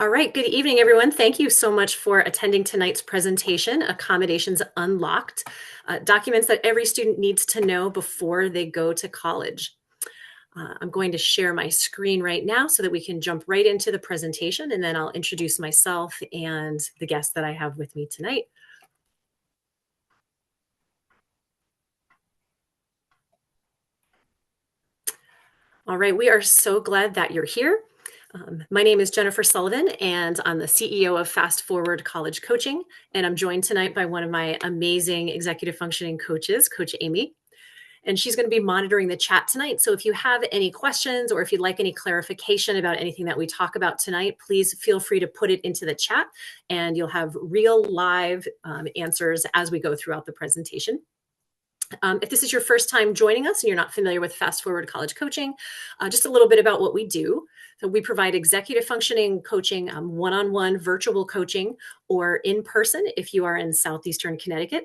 All right, good evening, everyone. Thank you so much for attending tonight's presentation, Accommodations Unlocked, documents that every student needs to know before they go to college. I'm going to share my screen right now so that we can jump right into the presentation, and then I'll introduce myself and the guests that I have with me tonight. All right, we are so glad that you're here. My name is Jennifer Sullivan, and I'm the CEO of Fast Forward College Coaching. And I'm joined tonight by one of my amazing executive functioning coaches, Coach Amy. And she's going to be monitoring the chat tonight. So if you have any questions or if you'd like any clarification about anything that we talk about tonight, please feel free to put it into the chat, and you'll have real live answers as we go throughout the presentation. If this is your first time joining us and you're not familiar with Fast Forward College Coaching, just a little bit about what we do. So we provide executive functioning coaching, one-on-one virtual coaching, or in person if you are in Southeastern Connecticut,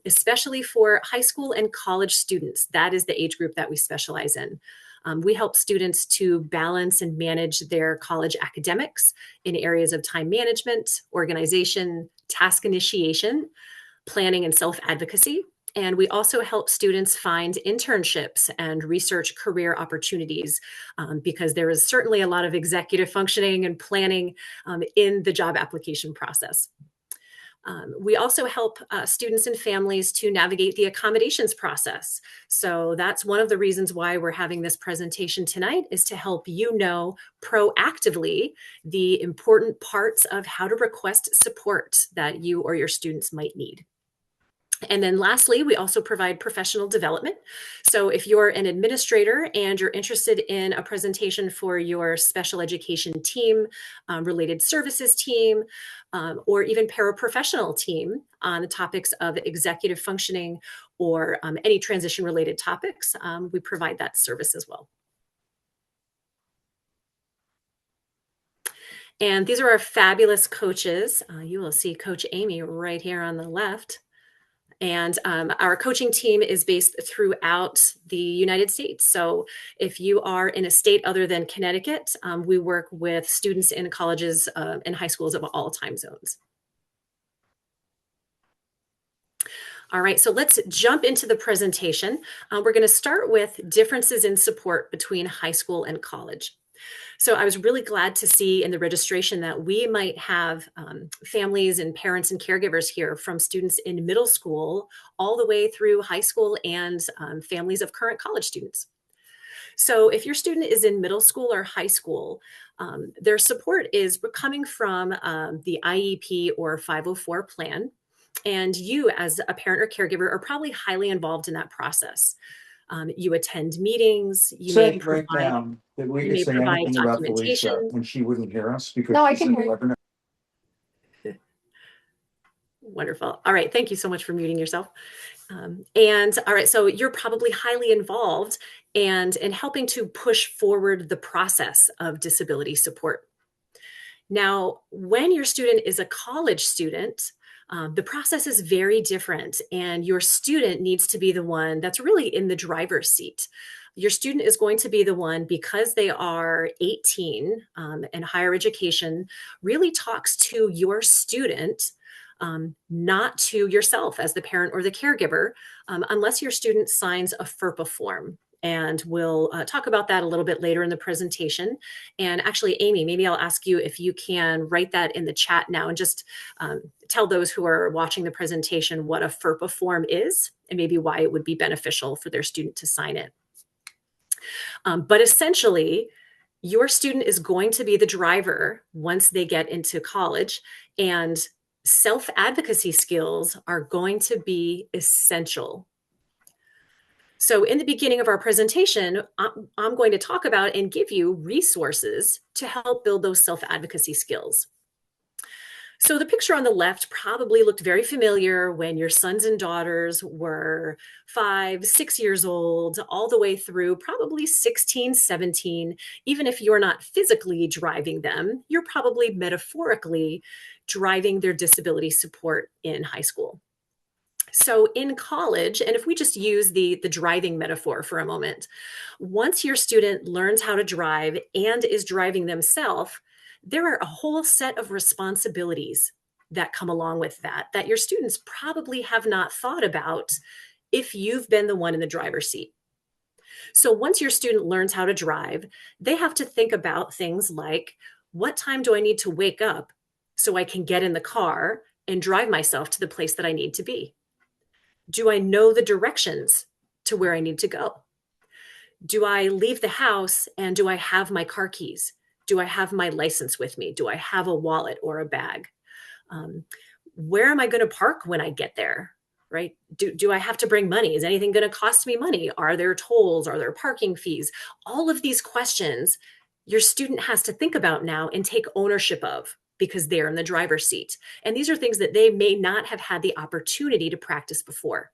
especially for high school and college students. That is the age group that we specialize in. We help students to balance and manage their college academics in areas of time management, organization, task initiation, planning, and self-advocacy. And we also help students find internships and research career opportunities because there is certainly a lot of executive functioning and planning in the job application process. We also help students and families to navigate the accommodations process. So that's one of the reasons why we're having this presentation tonight, is to help you know proactively the important parts of how to request support that you or your students might need. And then lastly, we also provide professional development. So if you're an administrator and you're interested in a presentation for your special education team, related services team, or even paraprofessional team on the topics of executive functioning or any transition related topics, we provide that service as well. And these are our fabulous coaches. You will see Coach Amy right here on the left. And our coaching team is based throughout the United States. So if you are in a state other than Connecticut, we work with students in colleges and high schools of all time zones. All right, so let's jump into the presentation. We're going to start with differences in support between high school and college. So I was really glad to see in the registration that we might have families and parents and caregivers here from students in middle school all the way through high school, and families of current college students. So if your student is in middle school or high school, their support is coming from the IEP or 504 plan. And you as a parent or caregiver are probably highly involved in that process. You attend meetings, you may Say right provide now that we you could may say provide anything about Felicia documentation. and she wouldn't hear us because No, I she's can in hear the you. webinar. Wonderful. All right. Thank you so much for muting yourself. And all right, so you're probably highly involved and in helping to push forward the process of disability support. Now, when your student is a college student, the process is very different, and your student needs to be the one that's really in the driver's seat. Your student is going to be the one, because they are 18, and higher education really talks to your student, not to yourself as the parent or the caregiver, unless your student signs a FERPA form. And we'll talk about that a little bit later in the presentation. And actually, Amy, maybe I'll ask you if you can write that in the chat now and just tell those who are watching the presentation what a FERPA form is and maybe why it would be beneficial for their student to sign it. But essentially, your student is going to be the driver once they get into college, and self-advocacy skills are going to be essential. So in the beginning of our presentation, I'm going to talk about and give you resources to help build those self-advocacy skills. So the picture on the left probably looked very familiar when your sons and daughters were 5, 6 years old, all the way through probably 16, 17. Even if you're not physically driving them, you're probably metaphorically driving their disability support in high school. So in college, and if we just use the driving metaphor for a moment, once your student learns how to drive and is driving themselves, there are a whole set of responsibilities that come along with that your students probably have not thought about if you've been the one in the driver's seat. So once your student learns how to drive, they have to think about things like, what time do I need to wake up so I can get in the car and drive myself to the place that I need to be? Do I know the directions to where I need to go? Do I leave the house and do I have my car keys? Do I have my license with me? Do I have a wallet or a bag? Um, where am I going to park when I get there? Right? Do I have to bring money? Is anything going to cost me money? Are there tolls? Are there parking fees? All of these questions your student has to think about now and take ownership of because they're in the driver's seat. And these are things that they may not have had the opportunity to practice before.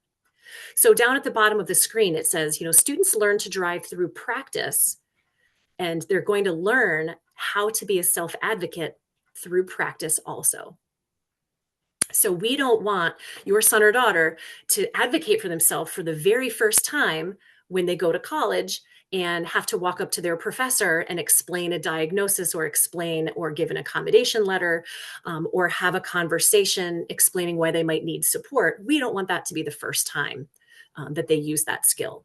So down at the bottom of the screen, it says, students learn to drive through practice, and they're going to learn how to be a self-advocate through practice also. So we don't want your son or daughter to advocate for themselves for the very first time when they go to college and have to walk up to their professor and explain a diagnosis or explain or give an accommodation letter, or have a conversation explaining why they might need support. We don't want that to be the first time that they use that skill.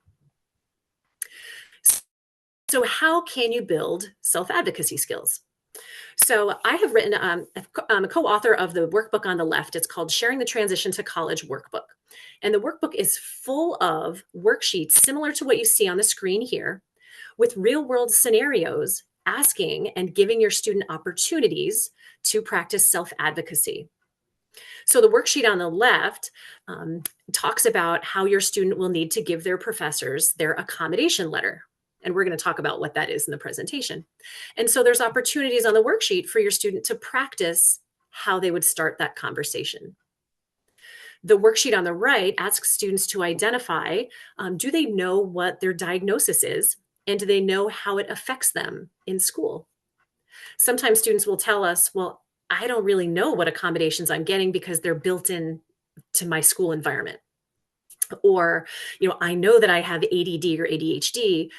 So how can you build self-advocacy skills? So I have written, I'm a co-author of the workbook on the left. It's called Sharing the Transition to College Workbook. And the workbook is full of worksheets similar to what you see on the screen here, with real world scenarios asking and giving your student opportunities to practice self-advocacy. So the worksheet on the left talks about how your student will need to give their professors their accommodation letter. And we're going to talk about what that is in the presentation. And so there's opportunities on the worksheet for your student to practice how they would start that conversation. The worksheet on the right asks students to identify, do they know what their diagnosis is? And do they know how it affects them in school? Sometimes students will tell us, well, I don't really know what accommodations I'm getting because they're built in to my school environment. Or, I know that I have ADD or ADHD,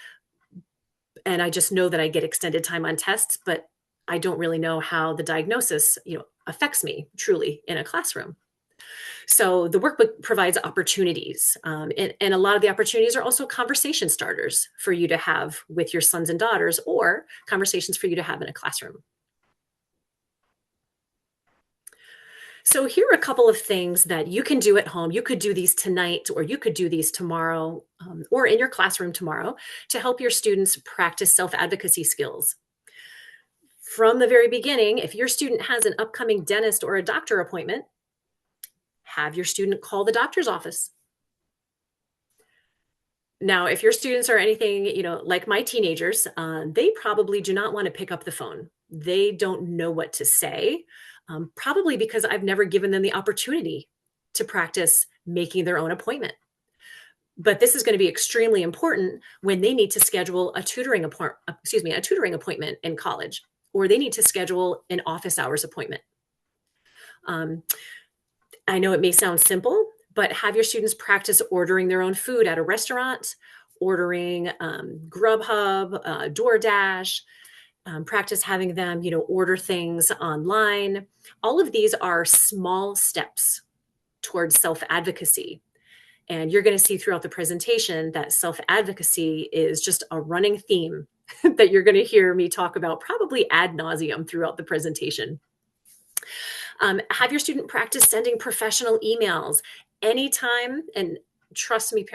and I just know that I get extended time on tests, but I don't really know how the diagnosis, affects me truly in a classroom. So the workbook provides opportunities, and a lot of the opportunities are also conversation starters for you to have with your sons and daughters, or conversations for you to have in a classroom. So here are a couple of things that you can do at home. You could do these tonight, or you could do these tomorrow, or in your classroom tomorrow, to help your students practice self-advocacy skills. From the very beginning, if your student has an upcoming dentist or a doctor appointment, have your student call the doctor's office. Now, if your students are anything, like my teenagers, they probably do not want to pick up the phone. They don't know what to say, probably because I've never given them the opportunity to practice making their own appointment. But this is going to be extremely important when they need to schedule a tutoring appointment in college, or they need to schedule an office hours appointment. I know it may sound simple, but have your students practice ordering their own food at a restaurant, ordering Grubhub, DoorDash, practice having them, order things online. All of these are small steps towards self-advocacy. And you're going to see throughout the presentation that self-advocacy is just a running theme that you're going to hear me talk about probably ad nauseum throughout the presentation. Have your student practice sending professional emails anytime. And trust me,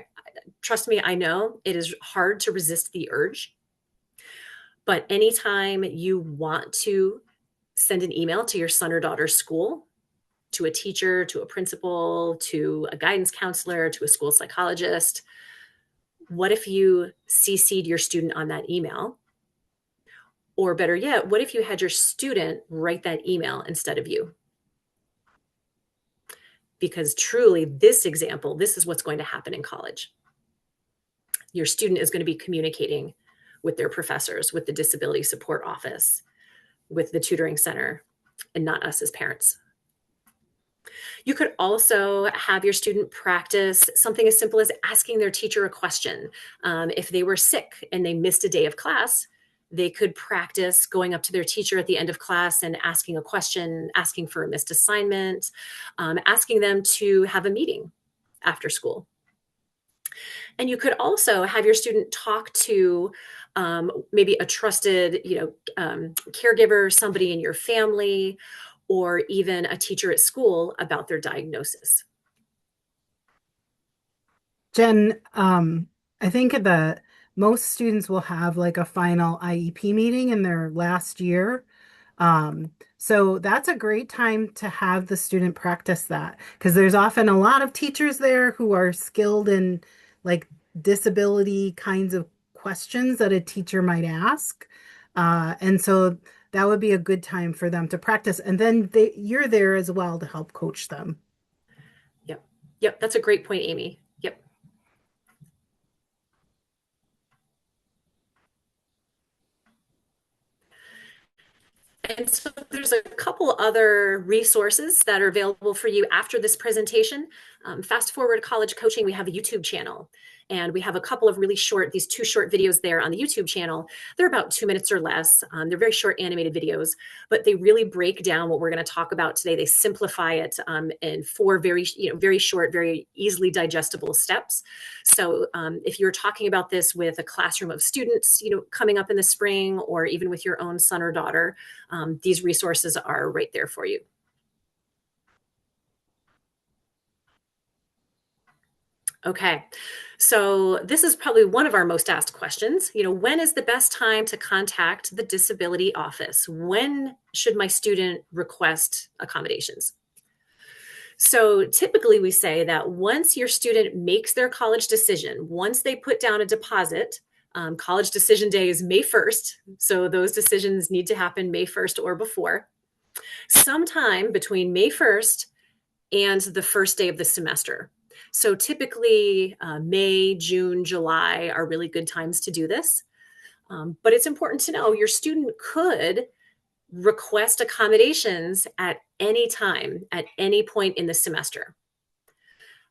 I know it is hard to resist the urge. But anytime you want to send an email to your son or daughter's school, to a teacher, to a principal, to a guidance counselor, to a school psychologist, what if you CC'd your student on that email? Or better yet, what if you had your student write that email instead of you? Because truly, this example, this is what's going to happen in college. Your student is going to be communicating with their professors, with the disability support office, with the tutoring center, and not us as parents. You could also have your student practice something as simple as asking their teacher a question. If they were sick and they missed a day of class, They could practice going up to their teacher at the end of class and asking a question, asking for a missed assignment, asking them to have a meeting after school. And you could also have your student talk to maybe a trusted, caregiver, somebody in your family, or even a teacher at school about their diagnosis. Jen, I think that most students will have like a final IEP meeting in their last year. So that's a great time to have the student practice that because there's often a lot of teachers there who are skilled in like disability kinds of questions that a teacher might ask. And so that would be a good time for them to practice. And then you're there as well to help coach them. Yep. Yep. That's a great point, Amy. Yep. And so there's a couple other resources that are available for you after this presentation. Fast Forward College Coaching, we have a YouTube channel, and we have a couple of really short, these 2 short videos there on the YouTube channel. They're about 2 minutes or less. They're very short animated videos, but they really break down what we're going to talk about today. They simplify it in 4 very short, very easily digestible steps. So if you're talking about this with a classroom of students, coming up in the spring, or even with your own son or daughter, these resources are right there for you. Okay, so this is probably one of our most asked questions. When is the best time to contact the disability office? When should my student request accommodations? So typically we say that once your student makes their college decision, once they put down a deposit, college decision day is May 1st. So those decisions need to happen May 1st or before. Sometime between May 1st and the first day of the semester. So typically May, June, July are really good times to do this. But it's important to know your student could request accommodations at any time, at any point in the semester.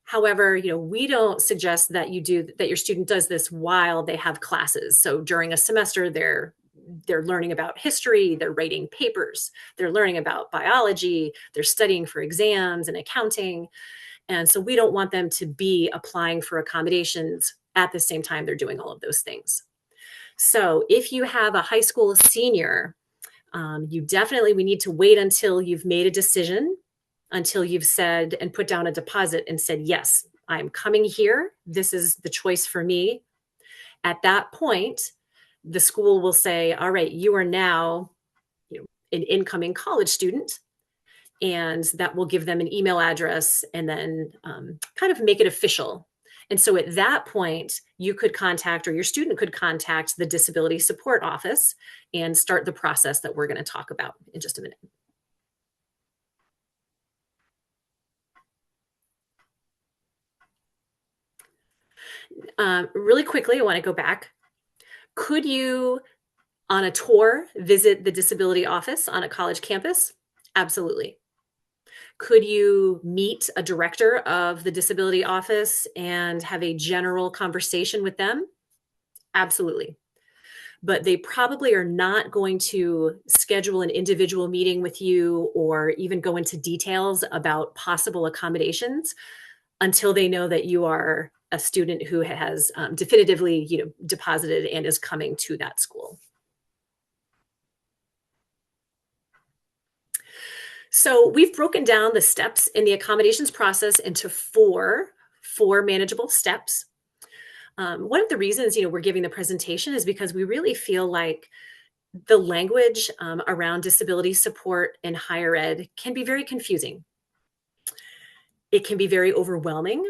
However, we don't suggest that your student does this while they have classes. So during a semester, they're learning about history, they're writing papers, they're learning about biology, they're studying for exams and accounting. And so we don't want them to be applying for accommodations at the same time they're doing all of those things. So if you have a high school senior, we need to wait until you've made a decision, until you've said and put down a deposit and said, yes, I'm coming here. This is the choice for me. At that point, the school will say, all right, you are now an incoming college student. And that will give them an email address and then kind of make it official. And so at that point, you could contact, or your student could contact, the disability support office and start the process that we're going to talk about in just a minute. Really quickly, I want to go back. Could you, on a tour, visit the disability office on a college campus? Absolutely. Could you meet a director of the disability office and have a general conversation with them? Absolutely. But they probably are not going to schedule an individual meeting with you or even go into details about possible accommodations until they know that you are a student who has definitively, deposited and is coming to that school. So we've broken down the steps in the accommodations process into four manageable steps. One of the reasons, we're giving the presentation is because we really feel like the language around disability support in higher ed can be very confusing. It can be very overwhelming,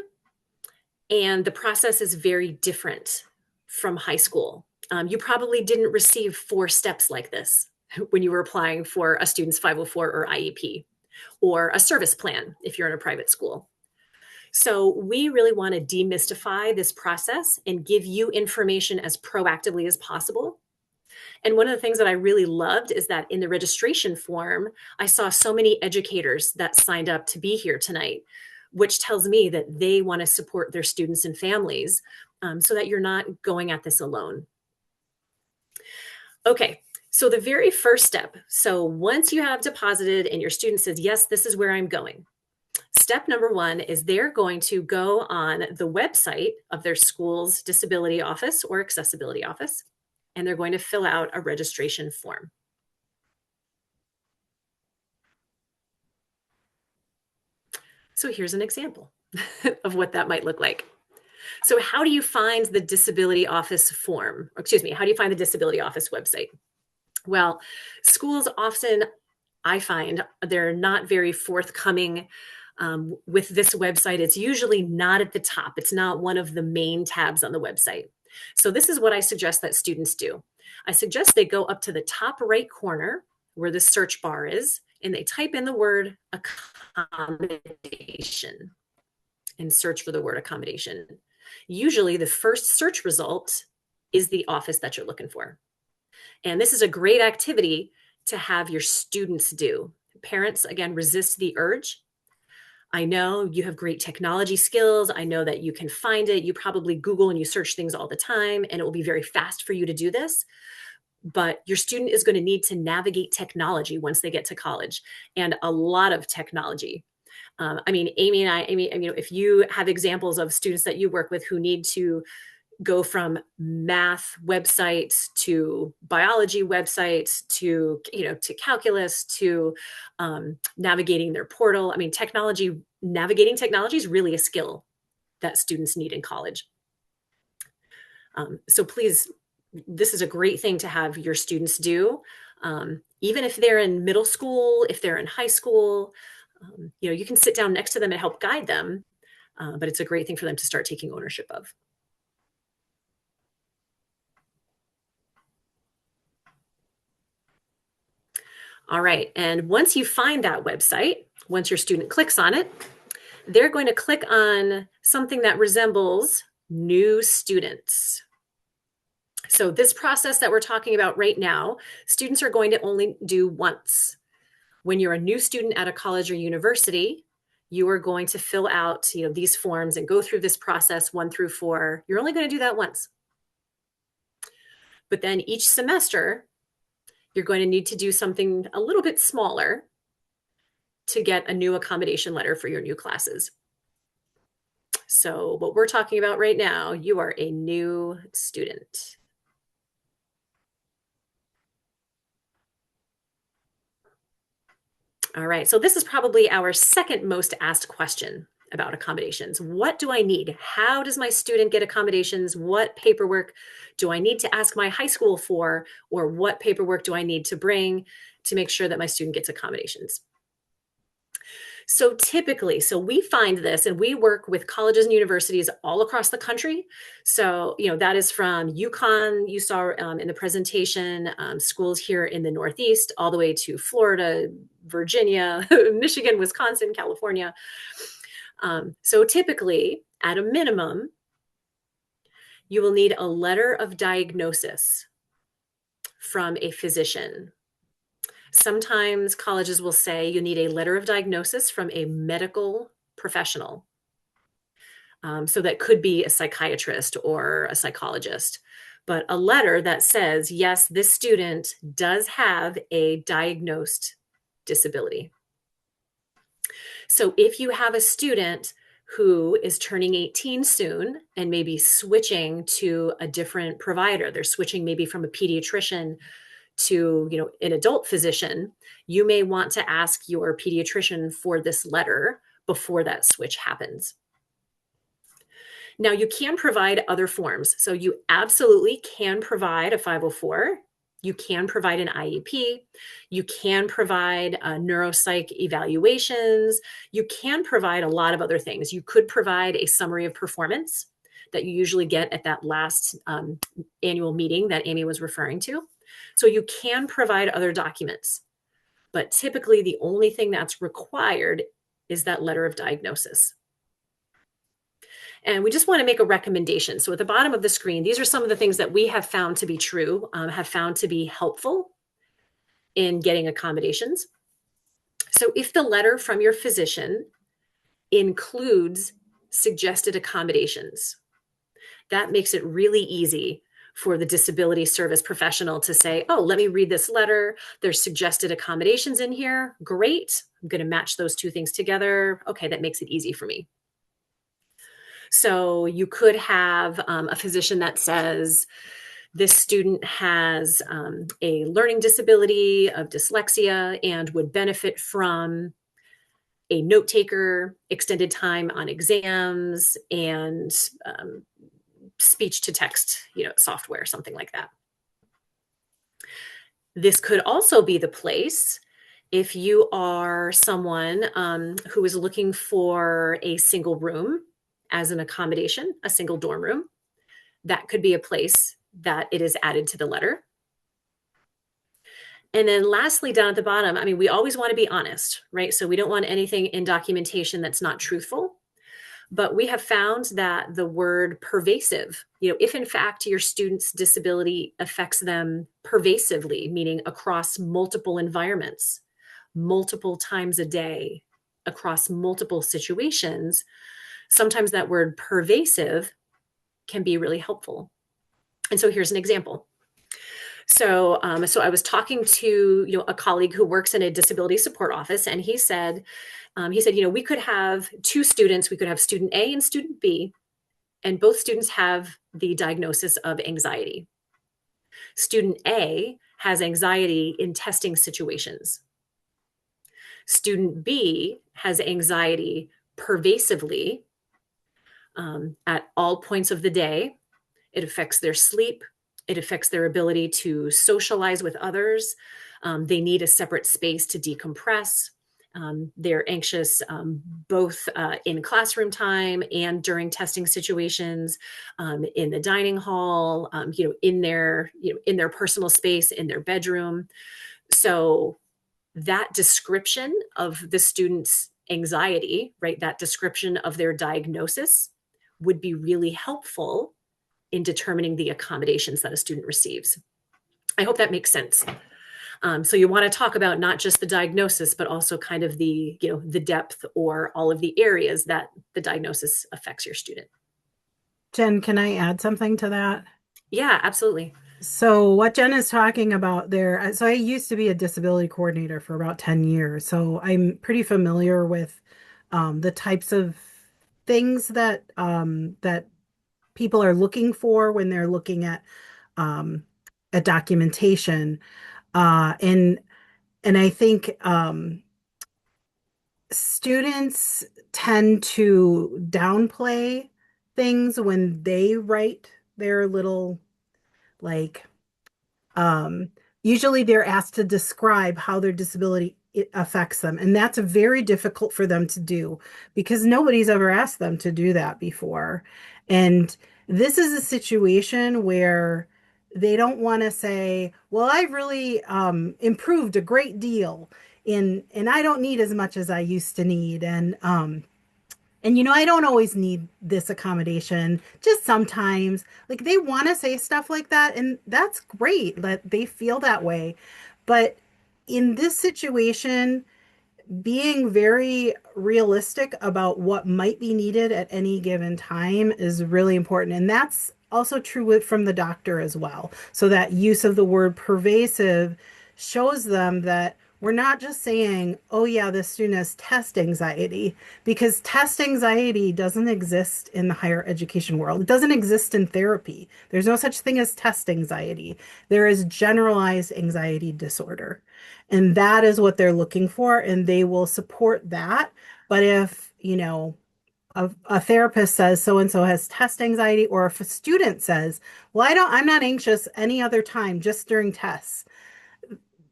and the process is very different from high school. You probably didn't receive 4 steps like this when you were applying for a student's 504 or IEP, or a service plan if you're in a private school. So we really want to demystify this process and give you information as proactively as possible. And one of the things that I really loved is that in the registration form, I saw so many educators that signed up to be here tonight, which tells me that they want to support their students and families so that you're not going at this alone. Okay, so the very first step, so once you have deposited and your student says, yes, this is where I'm going, step number one is they're going to go on the website of their school's disability office or accessibility office, and they're going to fill out a registration form. So here's an example of what that might look like. So how do you find the disability office form? Excuse me, how do you find the disability office website? Well, schools often, I find, they're not very forthcoming with this website. It's usually not at the top. It's not one of the main tabs on the website. So this is what I suggest that students do. I suggest they go up to the top right corner where the search bar is, and they type in the word accommodation and search for the word accommodation. Usually the first search result is the office that you're looking for. And this is a great activity to have your students do. Parents, again, resist the urge. I know you have great technology skills. I know that you can find it. You probably Google and you search things all the time, and it will be very fast for you to do this. But your student is going to need to navigate technology once they get to college, and a lot of technology. I mean, Amy, if you have examples of students that you work with who need to go from math websites to biology websites to to calculus to navigating their portal. I mean, navigating technology is really a skill that students need in college. So please, this is a great thing to have your students do, even if they're in middle school, if they're in high school. You can sit down next to them and help guide them, but it's a great thing for them to start taking ownership of. All right, and once you find that website, once your student clicks on it, they're going to click on something that resembles new students. So this process that we're talking about right now, students are going to only do once. When you're a new student at a college or university, you are going to fill out these forms and go through this process 1 through 4. You're only going to do that once. But then each semester, you're going to need to do something a little bit smaller to get a new accommodation letter for your new classes. So what we're talking about right now, you are a new student. All right, so this is probably our second most asked question about accommodations. What do I need? How does my student get accommodations? What paperwork do I need to ask my high school for? Or what paperwork do I need to bring to make sure that my student gets accommodations? So typically, we find this, and we work with colleges and universities all across the country. So, that is from UConn, you saw in the presentation, schools here in the Northeast, all the way to Florida, Virginia, Michigan, Wisconsin, California. So typically, at a minimum, you will need a letter of diagnosis from a physician. Sometimes colleges will say you need a letter of diagnosis from a medical professional. So that could be a psychiatrist or a psychologist, but a letter that says, yes, this student does have a diagnosed disability. So if you have a student who is turning 18 soon and maybe switching to a different provider, they're switching maybe from a pediatrician to an adult physician, you may want to ask your pediatrician for this letter before that switch happens. Now, you can provide other forms. So you absolutely can provide a 504. You can provide an IEP. You can provide neuropsych evaluations. You can provide a lot of other things. You could provide a summary of performance that you usually get at that last annual meeting that Amy was referring to. So you can provide other documents, but typically the only thing that's required is that letter of diagnosis. And we just want to make a recommendation. So at the bottom of the screen, these are some of the things that we have found to be true, have found to be helpful in getting accommodations. So if the letter from your physician includes suggested accommodations, that makes it really easy for the disability service professional to say, oh, let me read this letter. There's suggested accommodations in here. Great. I'm going to match those two things together. Okay, that makes it easy for me. So you could have a physician that says, this student has a learning disability of dyslexia and would benefit from a note taker, extended time on exams, and speech to text, software, something like that. This could also be the place if you are someone who is looking for a single room as an accommodation, a single dorm room. That could be a place that it is added to the letter. And then lastly, down at the bottom, I mean, we always want to be honest, right? So we don't want anything in documentation that's not truthful. But we have found that the word pervasive, if in fact your student's disability affects them pervasively, meaning across multiple environments, multiple times a day, across multiple situations, sometimes that word pervasive can be really helpful. And so here's an example. So I was talking to a colleague who works in a disability support office, and he said, we could have two students. We could have student A and student B, and both students have the diagnosis of anxiety. Student A has anxiety in testing situations. Student B has anxiety pervasively at all points of the day. It affects their sleep. It affects their ability to socialize with others. They need a separate space to decompress. They're anxious both in classroom time and during testing situations, in the dining hall, in their personal space, in their bedroom. So that description of the student's anxiety, right, that description of their diagnosis would be really helpful in determining the accommodations that a student receives. I hope that makes sense. So you want to talk about not just the diagnosis, but also kind of the depth or all of the areas that the diagnosis affects your student. Jen, can I add something to that? Yeah, absolutely. So what Jen is talking about there, so I used to be a disability coordinator for about 10 years. So I'm pretty familiar with the types of things that people are looking for when they're looking at documentation. Uh, and and I think students tend to downplay things when they write their little like um, usually they're asked to describe how their disability it affects them. And that's very difficult for them to do because nobody's ever asked them to do that before. And this is a situation where they don't want to say, well, I've really improved a great deal and I don't need as much as I used to need. And I don't always need this accommodation, just sometimes. Like they want to say stuff like that, and that's great that they feel that way. But in this situation, being very realistic about what might be needed at any given time is really important. And that's also true from the doctor as well. So that use of the word pervasive shows them that we're not just saying, oh, yeah, this student has test anxiety, because test anxiety doesn't exist in the higher education world. It doesn't exist in therapy. There's no such thing as test anxiety. There is generalized anxiety disorder. And that is what they're looking for, and they will support that. But if, a therapist says so and so has test anxiety, or if a student says, well, I'm not anxious any other time, just during tests,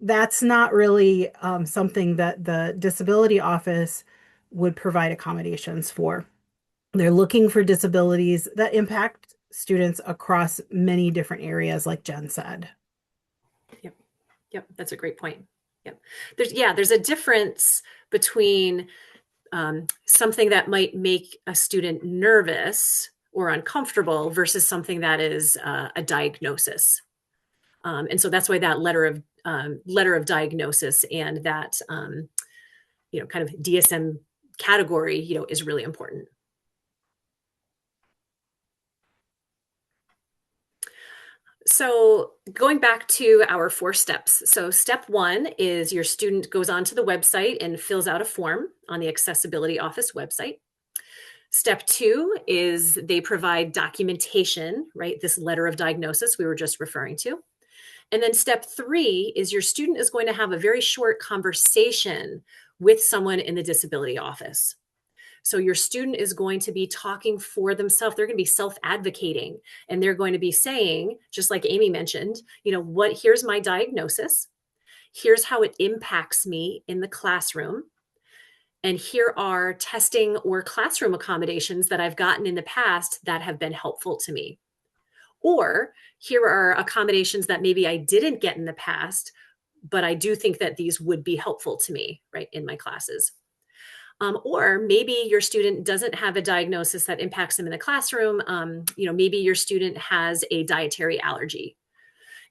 that's not really something that the disability office would provide accommodations for. They're looking for disabilities that impact students across many different areas, like Jen said. Yep. Yep. That's a great point. Yep. There's a difference between something that might make a student nervous or uncomfortable versus something that is a diagnosis. And so that's why that letter of diagnosis and that kind of DSM category is really important. So going back to our 4 steps. So step 1 is your student goes onto the website and fills out a form on the Accessibility Office website. Step 2 is they provide documentation, right? This letter of diagnosis we were just referring to. And then step 3 is your student is going to have a very short conversation with someone in the disability office. So your student is going to be talking for themselves. They're going to be self-advocating, and they're going to be saying, just like Amy mentioned, here's my diagnosis. Here's how it impacts me in the classroom. And here are testing or classroom accommodations that I've gotten in the past that have been helpful to me. Or here are accommodations that maybe I didn't get in the past, but I do think that these would be helpful to me, right, in my classes. Or maybe your student doesn't have a diagnosis that impacts them in the classroom. Maybe your student has a dietary allergy.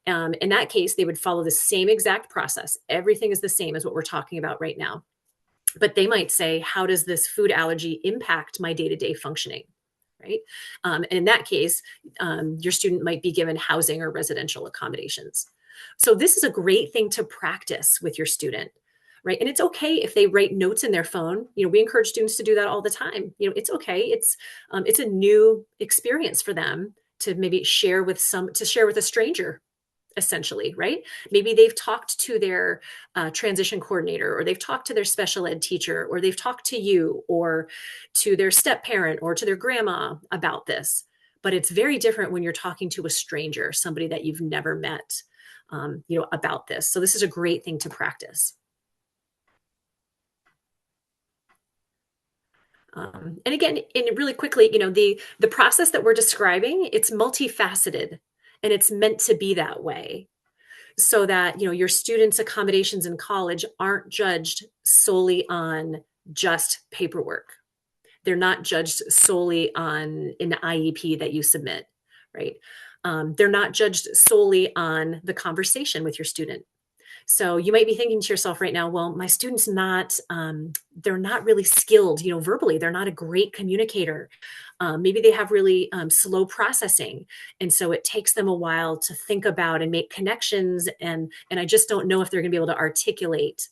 In that case, they would follow the same exact process. Everything is the same as what we're talking about right now. But they might say, how does this food allergy impact my day-to-day functioning? Right. And in that case, your student might be given housing or residential accommodations. So this is a great thing to practice with your student. Right. And it's okay if they write notes in their phone. We encourage students to do that all the time. It's okay. It's a new experience for them to maybe share with a stranger, essentially, right? Maybe they've talked to their transition coordinator, or they've talked to their special ed teacher, or they've talked to you, or to their step parent, or to their grandma about this. But it's very different when you're talking to a stranger, somebody that you've never met, about this. So this is a great thing to practice. And again, and really quickly, the process that we're describing, it's multifaceted, and it's meant to be that way, so that your students' accommodations in college aren't judged solely on just paperwork. They're not judged solely on an IEP that you submit, right? They're not judged solely on the conversation with your student. So you might be thinking to yourself right now, well, my student's not, they're not really skilled, verbally. They're not a great communicator. Maybe they have really slow processing. And so it takes them a while to think about and make connections. And I just don't know if they're going to be able to articulate,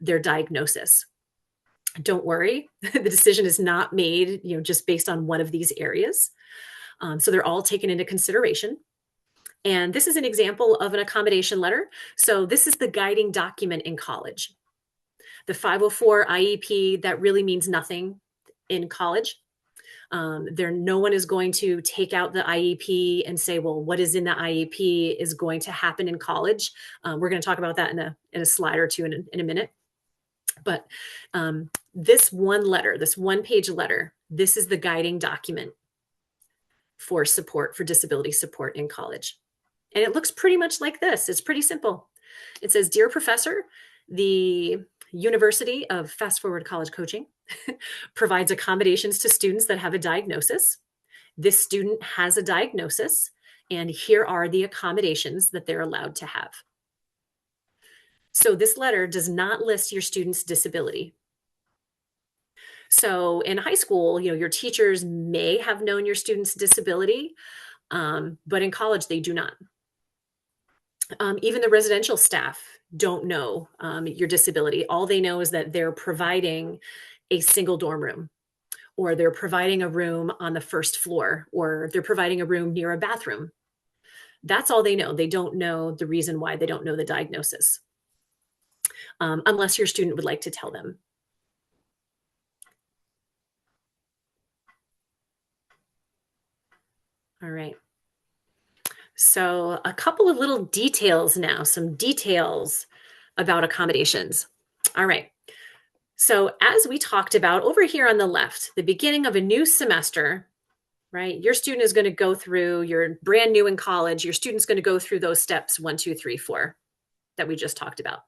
their diagnosis. Don't worry. The decision is not made, just based on one of these areas. So they're all taken into consideration. And this is an example of an accommodation letter. So this is the guiding document in college. The 504 IEP, that really means nothing in college. No one is going to take out the IEP and say, well, what is in the IEP is going to happen in college. We're going to talk about that in a slide or two in a minute. But this one-page letter, this is the guiding document for disability support in college. And it looks pretty much like this. It's pretty simple. It says, "Dear Professor, the University of Fast Forward College Coaching provides accommodations to students that have a diagnosis. This student has a diagnosis, and here are the accommodations that they're allowed to have." So this letter does not list your student's disability. So in high school, your teachers may have known your student's disability, but in college, they do not. Even the residential staff don't know your disability. All they know is that they're providing a single dorm room, or they're providing a room on the first floor, or they're providing a room near a bathroom. That's all they know. They don't know the reason why. They don't know the diagnosis, unless your student would like to tell them. All right. So a couple of little details now, some details about accommodations. All right. So as we talked about over here on the left, the beginning of a new semester, right? Your student is going to go through, you're brand new in college, your student's going to go through those steps 1, 2, 3, 4 that we just talked about.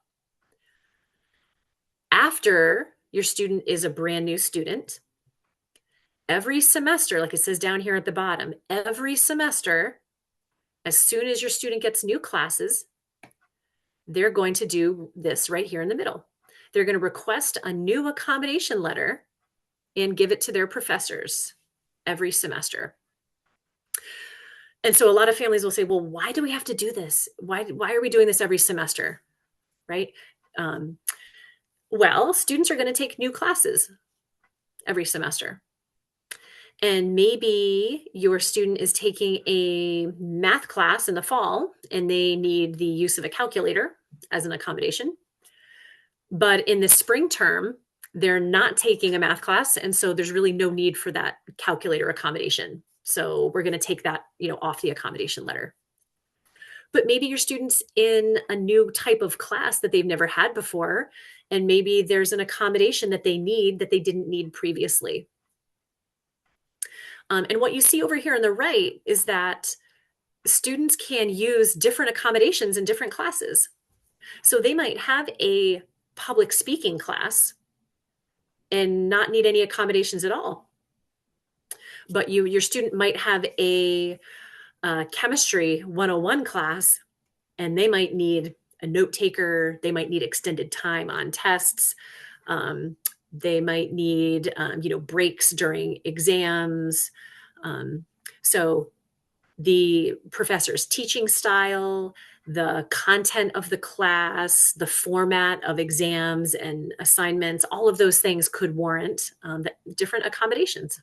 After your student is a brand new student, every semester, like it says down here at the bottom, every semester, as soon as your student gets new classes, they're going to do this right here in the middle. They're going to request a new accommodation letter and give it to their professors every semester. And so a lot of families will say, well, why do we have to do this? Why are we doing this every semester? Right? Um, well, students are going to take new classes every semester. And maybe your student is taking a math class in the fall and they need the use of a calculator as an accommodation. But in the spring term, they're not taking a math class. And so there's really no need for that calculator accommodation. So we're going to take that, off the accommodation letter. But maybe your student's in a new type of class that they've never had before. And maybe there's an accommodation that they need that they didn't need previously. And what you see over here on the right is that students can use different accommodations in different classes. So they might have a public speaking class and not need any accommodations at all. But your student might have a chemistry 101 class, and they might need a note taker. They might need extended time on tests. They might need, breaks during exams. So the professor's teaching style, the content of the class, the format of exams and assignments, all of those things could warrant different accommodations.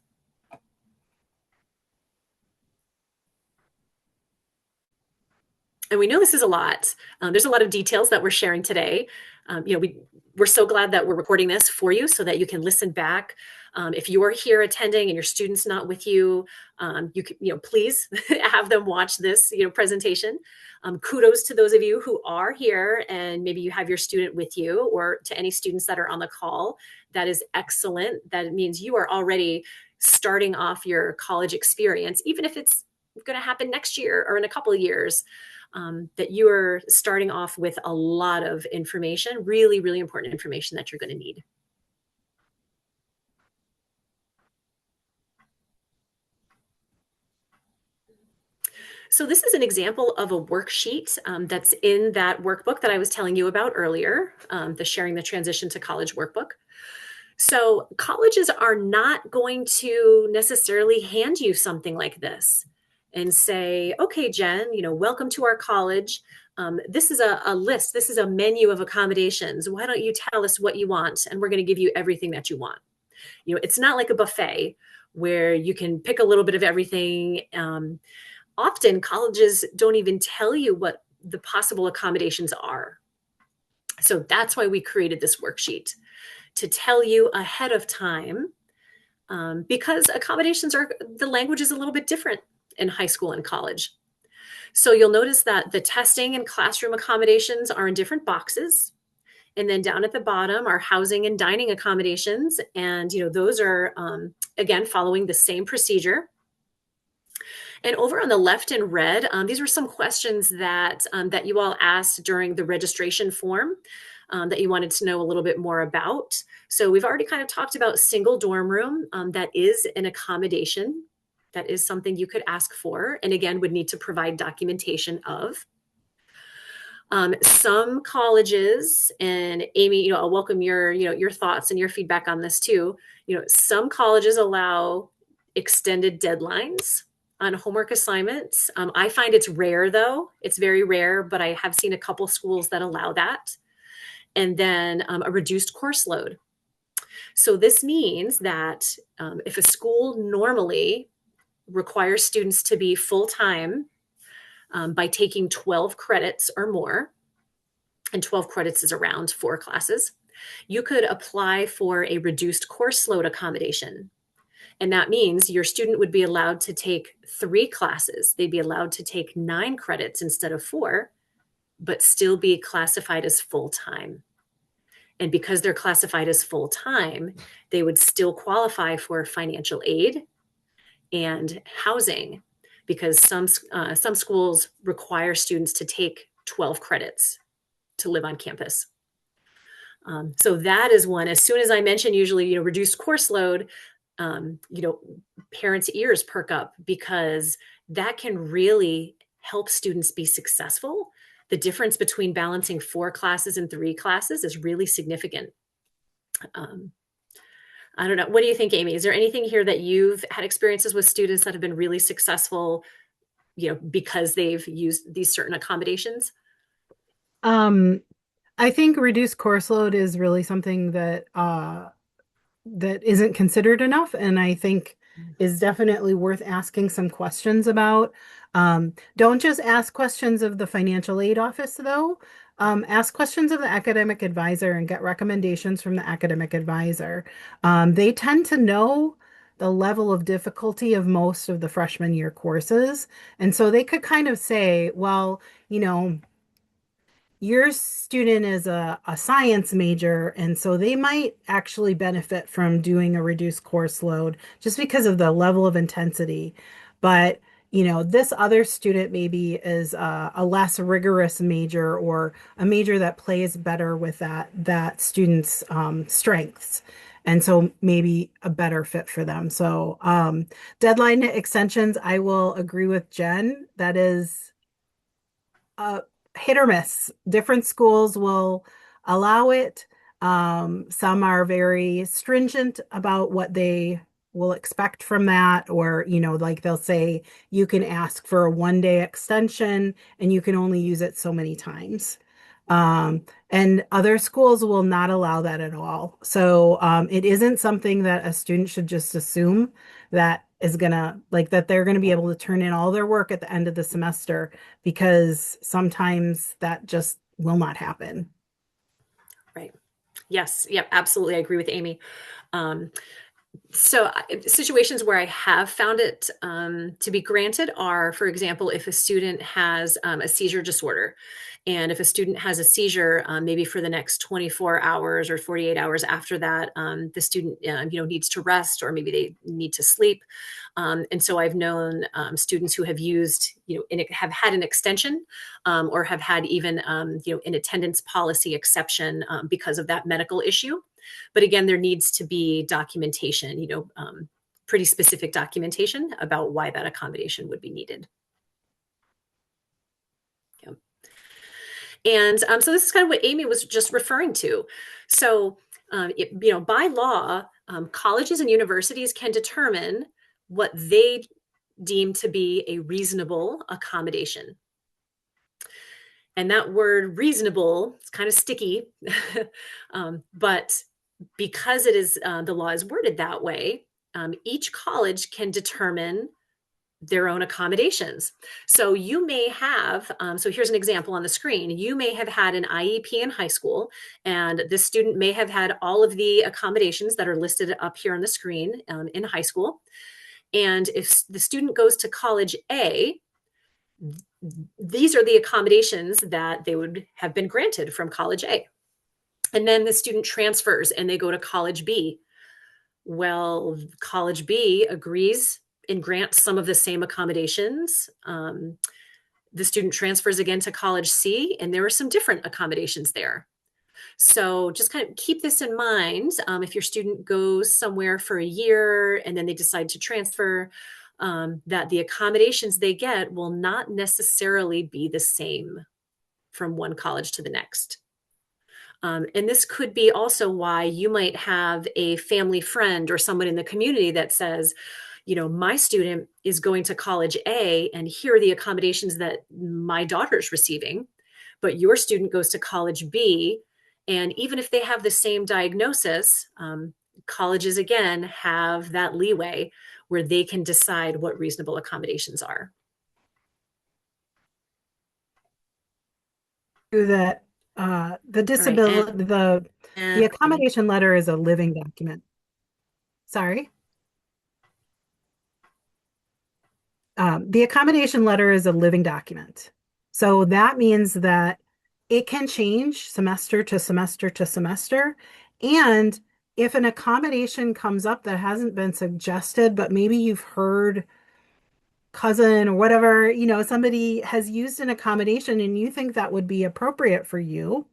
And we know this is a lot. There's a lot of details that we're sharing today. We're so glad that we're recording this for you so that you can listen back. If you're here attending and your student's not with you, please have them watch this, presentation. Kudos to those of you who are here and maybe you have your student with you, or to any students that are on the call. That is excellent. That means you are already starting off your college experience, even if it's going to happen next year or in a couple of years. That you are starting off with a lot of information, really, really important information that you're going to need. So this is an example of a worksheet that's in that workbook that I was telling you about earlier, the Sharing the Transition to College workbook. So colleges are not going to necessarily hand you something like this and say, okay, Jen, welcome to our college. This is a list. This is a menu of accommodations. Why don't you tell us what you want? And we're going to give you everything that you want. It's not like a buffet where you can pick a little bit of everything. Often colleges don't even tell you what the possible accommodations are. So that's why we created this worksheet, to tell you ahead of time, because the language is a little bit different in high school and college. So you'll notice that the testing and classroom accommodations are in different boxes. And then down at the bottom are housing and dining accommodations. And, those are, again, following the same procedure. And over on the left in red, these were some questions that you all asked during the registration form that you wanted to know a little bit more about. So we've already kind of talked about single dorm room. That is an accommodation. That is something you could ask for, and again, would need to provide documentation of. Some colleges, and Amy, I'll welcome your thoughts and your feedback on this too. Some colleges allow extended deadlines on homework assignments. I find it's rare though. It's very rare, but I have seen a couple schools that allow that. And then a reduced course load. So this means that if a school normally requires students to be full-time by taking 12 credits or more, and 12 credits is around 4 classes, you could apply for a reduced course load accommodation. And that means your student would be allowed to take 3 classes. They'd be allowed to take 9 credits instead of 4, but still be classified as full-time. And because they're classified as full-time, they would still qualify for financial aid and housing, because some schools require students to take 12 credits to live on campus. So that is one. As soon as I mention usually, reduced course load, parents' ears perk up, because that can really help students be successful. The difference between balancing 4 classes and 3 classes is really significant. I don't know. What do you think, Amy? Is there anything here that you've had experiences with students that have been really successful, because they've used these certain accommodations? Um, I think reduced course load is really something that that isn't considered enough, and I think is definitely worth asking some questions about. Don't just ask questions of the financial aid office, though. Ask questions of the academic advisor and get recommendations from the academic advisor. They tend to know the level of difficulty of most of the freshman year courses, and so they could kind of say, well, you know, your student is a science major, and so they might actually benefit from doing a reduced course load just because of the level of intensity. But, this other student maybe is a less rigorous major or a major that plays better with that student's strengths. And so maybe a better fit for them. So deadline extensions, I will agree with Jen. That is hit or miss. Different schools will allow it. Some are very stringent about what they will expect from that, or, like they'll say you can ask for a 1 day extension and you can only use it so many times. And other schools will not allow that at all. So it isn't something that a student should just assume that is gonna like that they're gonna be able to turn in all their work at the end of the semester, because sometimes that just will not happen. Right. Yes. Yep. Absolutely. I agree with Amy. Um, situations where I have found it to be granted are, for example, if a student has a seizure disorder, and if a student has a seizure, maybe for the next 24 hours or 48 hours after that, the student needs to rest, or maybe they need to sleep. And so I've known students who have used, have had an extension, or have had even, an attendance policy exception because of that medical issue. But again, there needs to be documentation, pretty specific documentation about why that accommodation would be needed. Yeah. And so this is kind of what Amy was just referring to. So, by law, colleges and universities can determine what they deem to be a reasonable accommodation. And that word reasonable is kind of sticky, but because it is the law is worded that way, each college can determine their own accommodations. So you may have, so here's an example on the screen. You may have had an IEP in high school, and this student may have had all of the accommodations that are listed up here on the screen in high school. And if the student goes to college A, these are the accommodations that they would have been granted from college A. And then the student transfers and they go to college B. Well, college B agrees and grants some of the same accommodations. The student transfers again to college C, and there are some different accommodations there. So just kind of keep this in mind. If your student goes somewhere for a year and then they decide to transfer, that the accommodations they get will not necessarily be the same from one college to the next. And this could be also why you might have a family friend or someone in the community that says, my student is going to college A, and here are the accommodations that my daughter's receiving, but your student goes to college B. And even if they have the same diagnosis, colleges again have that leeway where they can decide what reasonable accommodations are. That the All right. disability the accommodation letter is a living document. Sorry. The accommodation letter is a living document. So that means that it can change semester to semester to semester. And if an accommodation comes up that hasn't been suggested, but maybe you've heard cousin or whatever, somebody has used an accommodation and you think that would be appropriate for you,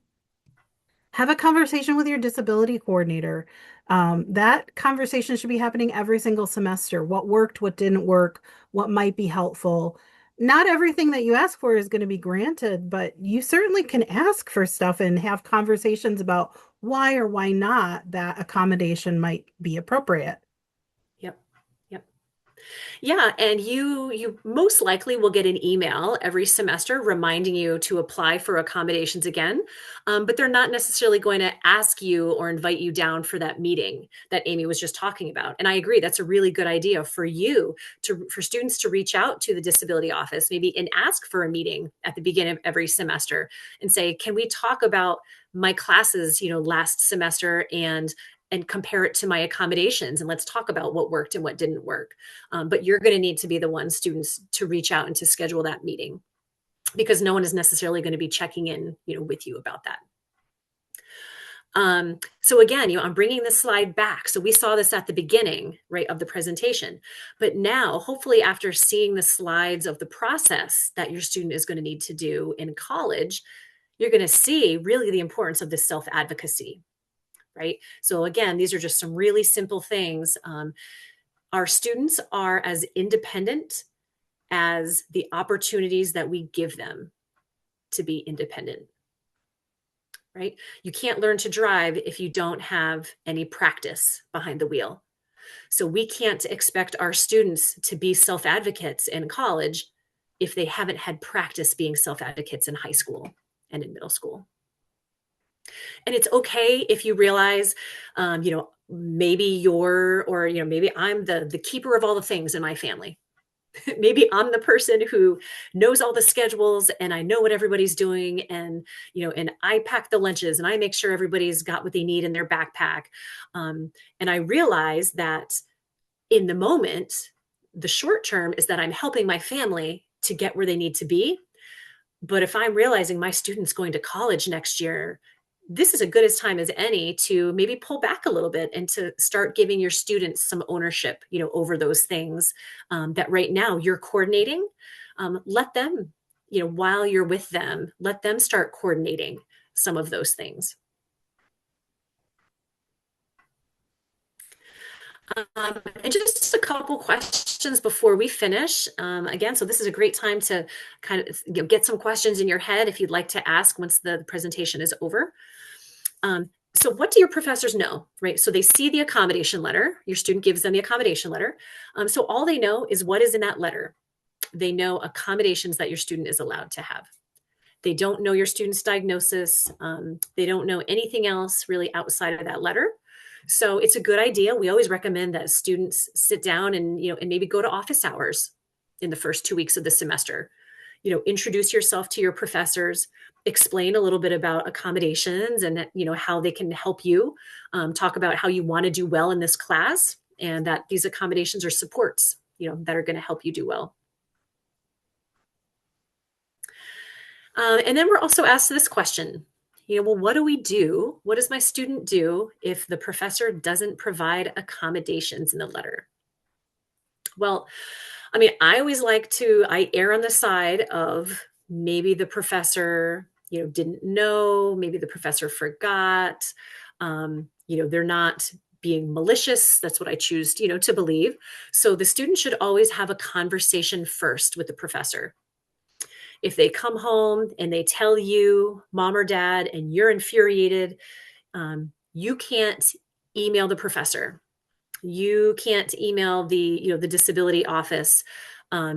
have a conversation with your disability coordinator. That conversation should be happening every single semester. What worked, what didn't work, what might be helpful. Not everything that you ask for is going to be granted, but you certainly can ask for stuff and have conversations about why or why not that accommodation might be appropriate. Yep. Yep. Yeah, and you most likely will get an email every semester reminding you to apply for accommodations again, but they're not necessarily going to ask you or invite you down for that meeting that Amy was just talking about. And I agree, that's a really good idea for you for students to reach out to the disability office, maybe and ask for a meeting at the beginning of every semester and say, "Can we talk about my classes, last semester and compare it to my accommodations, and let's talk about what worked and what didn't work." But you're going to need to be the one students to reach out and to schedule that meeting because no one is necessarily going to be checking in, with you about that. So again, I'm bringing this slide back. So we saw this at the beginning, right, of the presentation. But now, hopefully, after seeing the slides of the process that your student is going to need to do in college, you're going to see really the importance of this self-advocacy, right? So again, these are just some really simple things. Our students are as independent as the opportunities that we give them to be independent, right? You can't learn to drive if you don't have any practice behind the wheel. So we can't expect our students to be self-advocates in college if they haven't had practice being self-advocates in high school and in middle school. And it's okay if you realize, maybe maybe I'm the keeper of all the things in my family. Maybe I'm the person who knows all the schedules and I know what everybody's doing, and I pack the lunches and I make sure everybody's got what they need in their backpack. And I realize that in the moment, the short term is that I'm helping my family to get where they need to be. But if I'm realizing my student's going to college next year, this is as good as time as any to maybe pull back a little bit and to start giving your students some ownership, over those things that right now you're coordinating. Let them, while you're with them, let them start coordinating some of those things. And just a couple questions before we finish. Again, so this is a great time to kind of get some questions in your head if you'd like to ask once the presentation is over. So what do your professors know, right? So they see the accommodation letter. Your student gives them the accommodation letter. So all they know is what is in that letter. They know accommodations that your student is allowed to have. They don't know your student's diagnosis. They don't know anything else really outside of that letter. So it's a good idea. We always recommend that students sit down and maybe go to office hours in the first 2 weeks of the semester. Introduce yourself to your professors, explain a little bit about accommodations and how they can help you. Talk about how you want to do well in this class and that these accommodations are supports, that are going to help you do well. And then we're also asked this question, well, what do we do? What does my student do if the professor doesn't provide accommodations in the letter? Well, I mean, I err on the side of maybe the professor, didn't know, maybe the professor forgot, they're not being malicious. That's what I choose, to believe. So the student should always have a conversation first with the professor. If they come home and they tell you, mom or dad, and you're infuriated, you can't email the professor. You can't email the disability office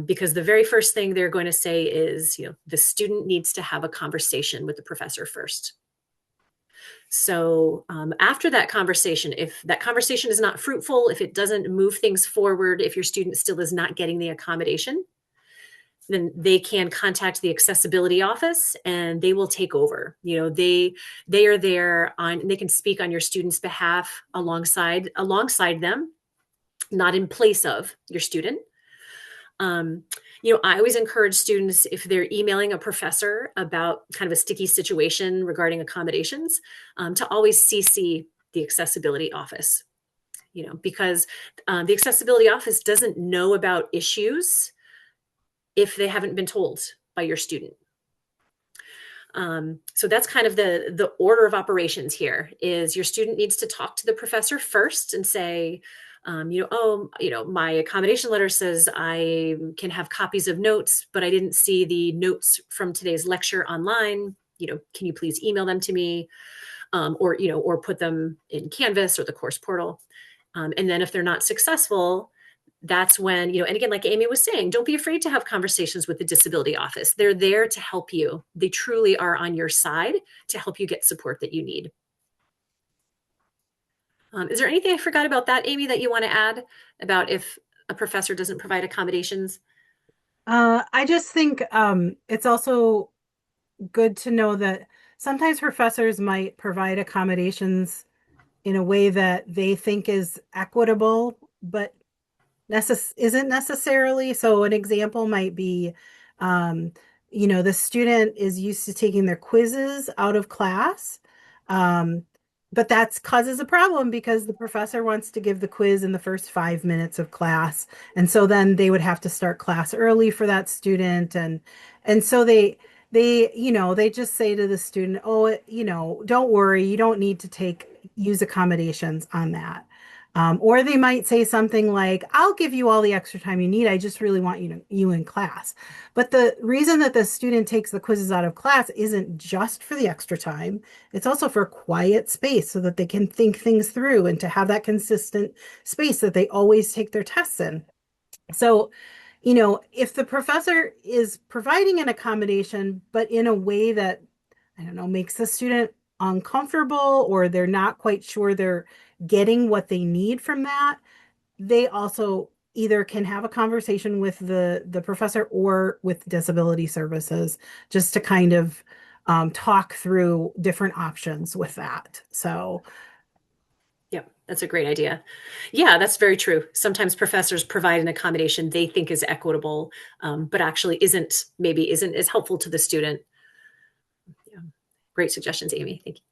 because the very first thing they're going to say is, the student needs to have a conversation with the professor first. So after that conversation, if that conversation is not fruitful, if it doesn't move things forward, if your student still is not getting the accommodation, then they can contact the accessibility office and they will take over. They are there on, they can speak on your student's behalf alongside them, not in place of your student. I always encourage students, if they're emailing a professor about kind of a sticky situation regarding accommodations, to always CC the accessibility office, because the accessibility office doesn't know about issues if they haven't been told by your student. So that's kind of the order of operations here is your student needs to talk to the professor first and say, my accommodation letter says I can have copies of notes, but I didn't see the notes from today's lecture online. Can you please email them to me? Or put them in Canvas or the course portal. And then if they're not successful, that's when, and again, like Amy was saying, don't be afraid to have conversations with the disability office. They're there to help you. They truly are on your side to help you get support that you need. Is there anything I forgot about that, Amy, that you want to add about if a professor doesn't provide accommodations? I just think it's also good to know that sometimes professors might provide accommodations in a way that they think is equitable, but isn't necessarily. So an example might be, um, the student is used to taking their quizzes out of class. Um, but that's causes a problem because the professor wants to give the quiz in the first 5 minutes of class. And so then they would have to start class early for that student. And so they just say to the student, oh, don't worry, you don't need to use accommodations on that. Or they might say something like, I'll give you all the extra time you need. I just really want you in class. But the reason that the student takes the quizzes out of class isn't just for the extra time. It's also for quiet space so that they can think things through and to have that consistent space that they always take their tests in. So, if the professor is providing an accommodation, but in a way that, I don't know, makes the student uncomfortable or they're not quite sure they're getting what they need from that, they also either can have a conversation with the professor or with disability services just to kind of talk through different options with that. So, Yeah, that's a great idea. Yeah, that's very true. Sometimes professors provide an accommodation they think is equitable, but actually maybe isn't as helpful to the student. Yeah. Great suggestions, Amy. Thank you.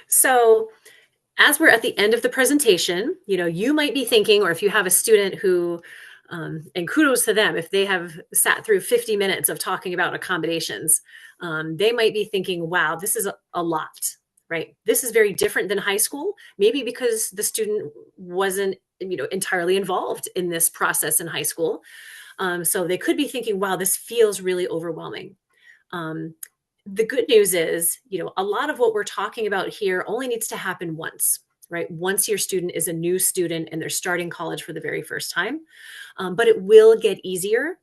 So as we're at the end of the presentation, you might be thinking, or if you have a student who, and kudos to them, if they have sat through 50 minutes of talking about accommodations, they might be thinking, wow, this is a lot, right? This is very different than high school, maybe because the student wasn't, entirely involved in this process in high school. So they could be thinking, wow, this feels really overwhelming. Um, the good news is, a lot of what we're talking about here only needs to happen once, right? Once your student is a new student and they're starting college for the very first time. But it will get easier.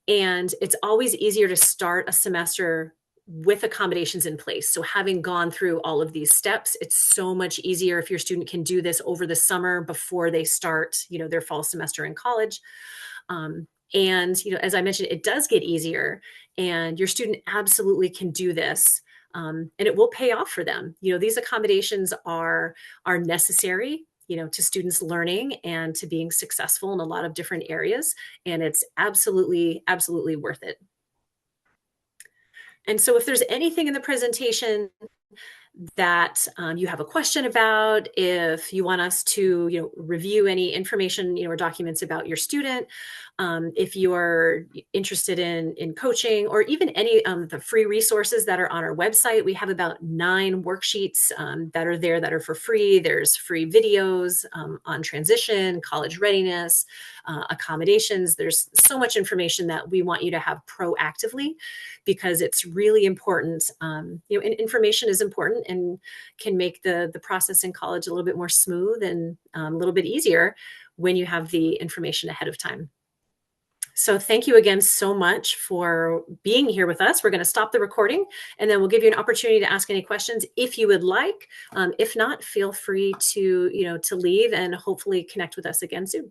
And it's always easier to start a semester with accommodations in place. So having gone through all of these steps, it's so much easier if your student can do this over the summer before they start, their fall semester in college. And as I mentioned, it does get easier, and your student absolutely can do this, and it will pay off for them. These accommodations are necessary, to students learning and to being successful in a lot of different areas, and it's absolutely, absolutely worth it. And so, if there's anything in the presentation that you have a question about, if you want us to review any information or documents about your student, if you are interested in coaching, or even any of the free resources that are on our website, we have about 9 worksheets that are there that are for free. There's free videos on transition, college readiness, accommodations. There's so much information that we want you to have proactively, because it's really important. And information is important and can make the process in college a little bit more smooth and a little bit easier when you have the information ahead of time. So thank you again so much for being here with us. We're going to stop the recording, and then we'll give you an opportunity to ask any questions if you would like. If not, feel free to leave and hopefully connect with us again soon.